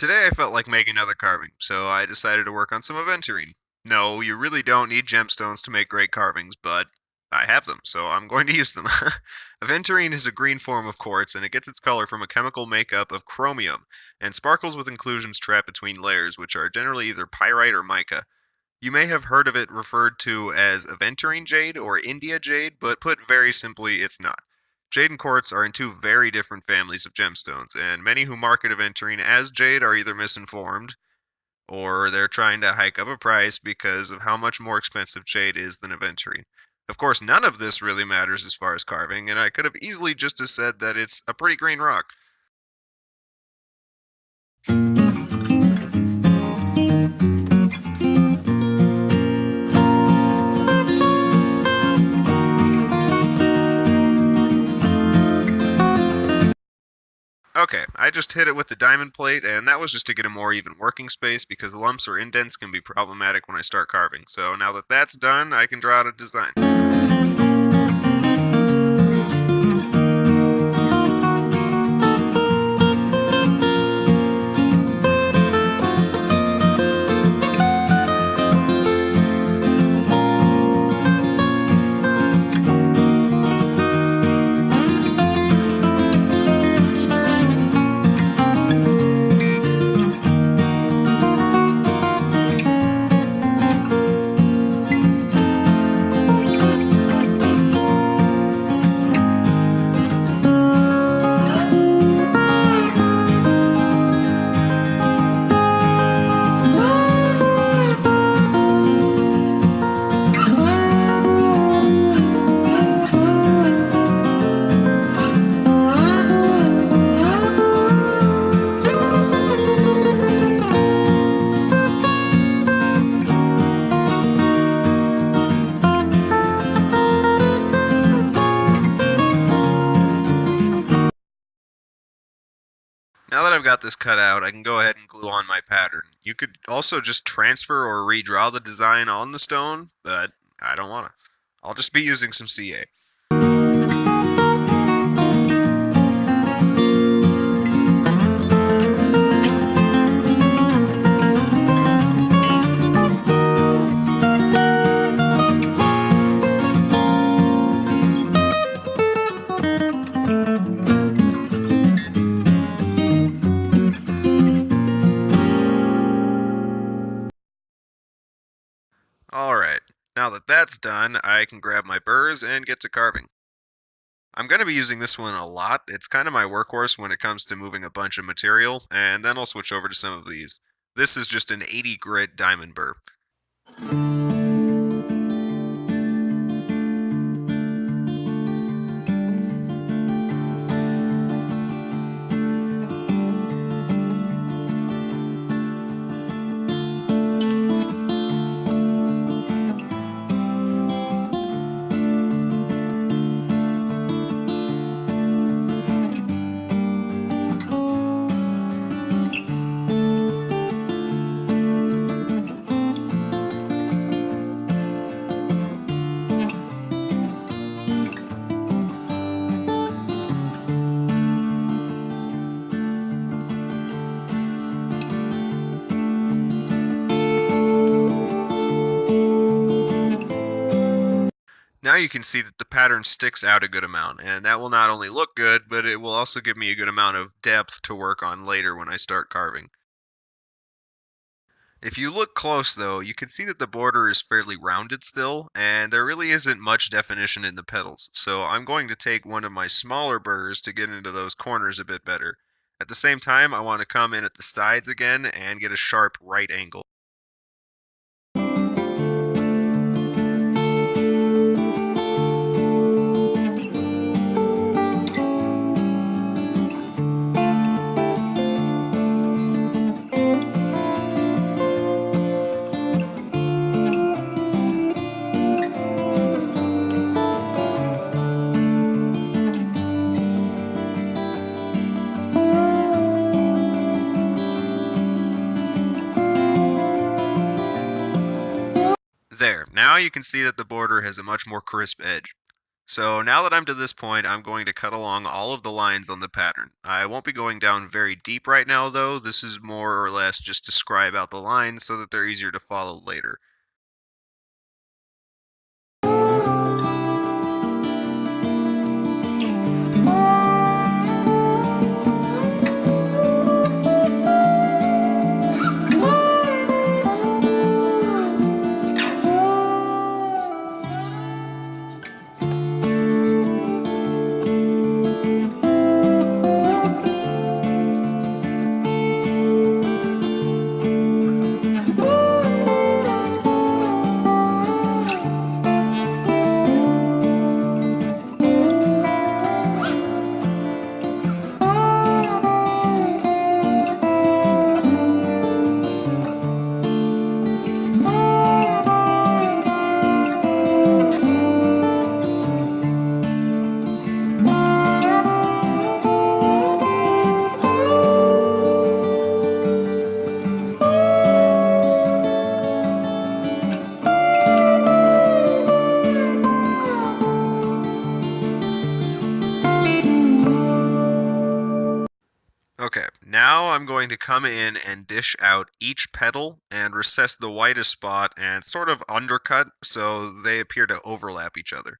Today I felt like making another carving, so I decided to work on some aventurine. No, you really don't need gemstones to make great carvings, but I have them, so I'm going to use them. Aventurine is a green form of quartz, and it gets its color from a chemical makeup of chromium, and sparkles with inclusions trapped between layers, which are generally either pyrite or mica. You may have heard of it referred to as aventurine jade or India jade, but put very simply, it's not. Jade and quartz are in two very different families of gemstones, and many who market aventurine as jade are either misinformed or they're trying to hike up a price because of how much more expensive jade is than aventurine. Of course, none of this really matters as far as carving, and I could have easily just as said that it's a pretty green rock. Okay, I just hit it with the diamond plate, and that was just to get a more even working space because lumps or indents can be problematic when I start carving. So now that that's done, I can draw out a design. Now that I've got this cut out, I can go ahead and glue on my pattern. You could also just transfer or redraw the design on the stone, but I don't want to. I'll just be using some CA. Alright, now that that's done, I can grab my burrs and get to carving. I'm going to be using this one a lot. It's kind of my workhorse when it comes to moving a bunch of material, and then I'll switch over to some of these. This is just an 80 grit diamond burr. Now you can see that the pattern sticks out a good amount, and that will not only look good, but it will also give me a good amount of depth to work on later when I start carving. If you look close though, you can see that the border is fairly rounded still, and there really isn't much definition in the petals, so I'm going to take one of my smaller burrs to get into those corners a bit better. At the same time, I want to come in at the sides again and get a sharp right angle. There, now you can see that the border has a much more crisp edge. So now that I'm to this point, I'm going to cut along all of the lines on the pattern. I won't be going down very deep right now though, this is more or less just to scribe out the lines so that they're easier to follow later. Okay, now I'm going to come in and dish out each petal and recess the whitest spot and sort of undercut so they appear to overlap each other.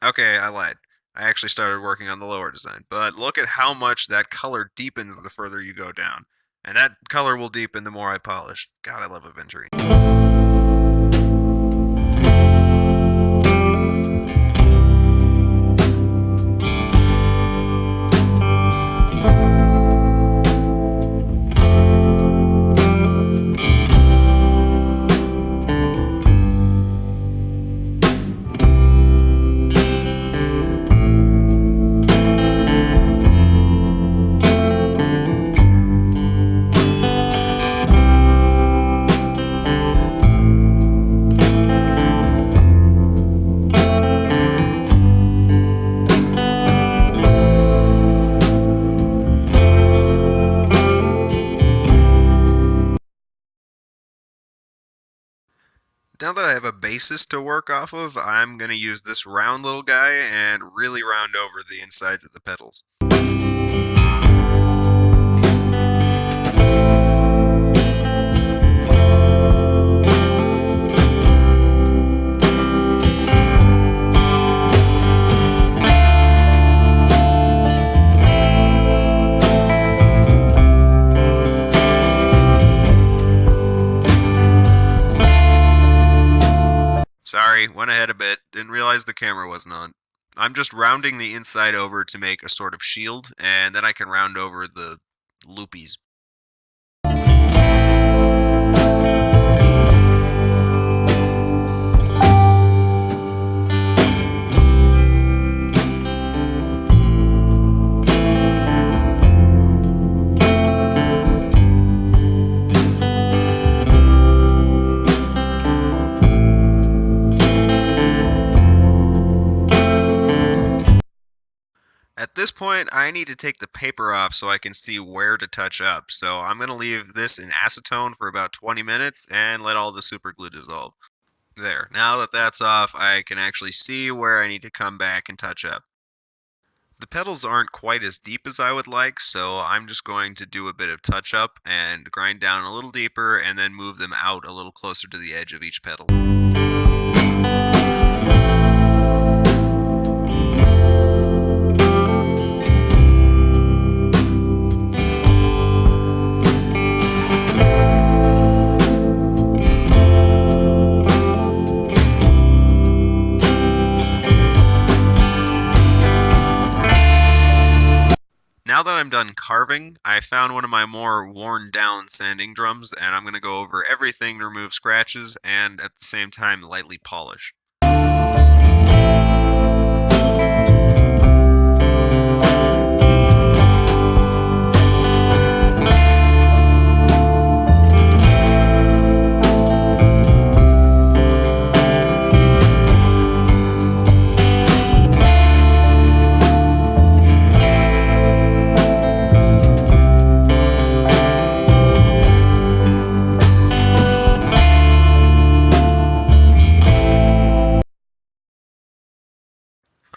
Okay, I lied. I actually started working on the lower design, but look at how much that color deepens the further you go down. And that color will deepen the more I polish. God, I love Aventurine. Now that I have a basis to work off of, I'm going to use this round little guy and really round over the insides of the petals. Sorry, went ahead a bit, didn't realize the camera wasn't on. I'm just rounding the inside over to make a sort of shield, and then I can round over the loopies. At this point, I need to take the paper off so I can see where to touch up. So I'm going to leave this in acetone for about 20 minutes and let all the super glue dissolve. There, now that that's off, I can actually see where I need to come back and touch up. The petals aren't quite as deep as I would like, so I'm just going to do a bit of touch up and grind down a little deeper and then move them out a little closer to the edge of each petal. carving, I found one of my more worn down sanding drums, and I'm going to go over everything to remove scratches and at the same time lightly polish.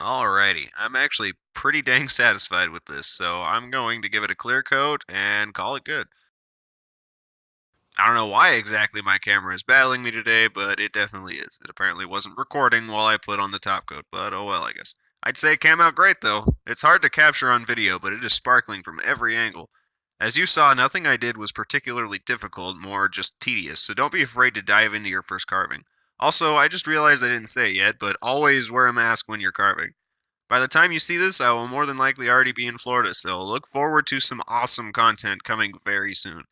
Alrighty, I'm actually pretty dang satisfied with this, so I'm going to give it a clear coat and call it good. I don't know why exactly my camera is battling me today, but it definitely is. It apparently wasn't recording while I put on the top coat, but oh well, I guess. I'd say it came out great though. It's hard to capture on video, but it is sparkling from every angle. As you saw, nothing I did was particularly difficult, more just tedious, so don't be afraid to dive into your first carving. Also, I just realized I didn't say it yet, but always wear a mask when you're carving. By the time you see this, I will more than likely already be in Florida, so look forward to some awesome content coming very soon.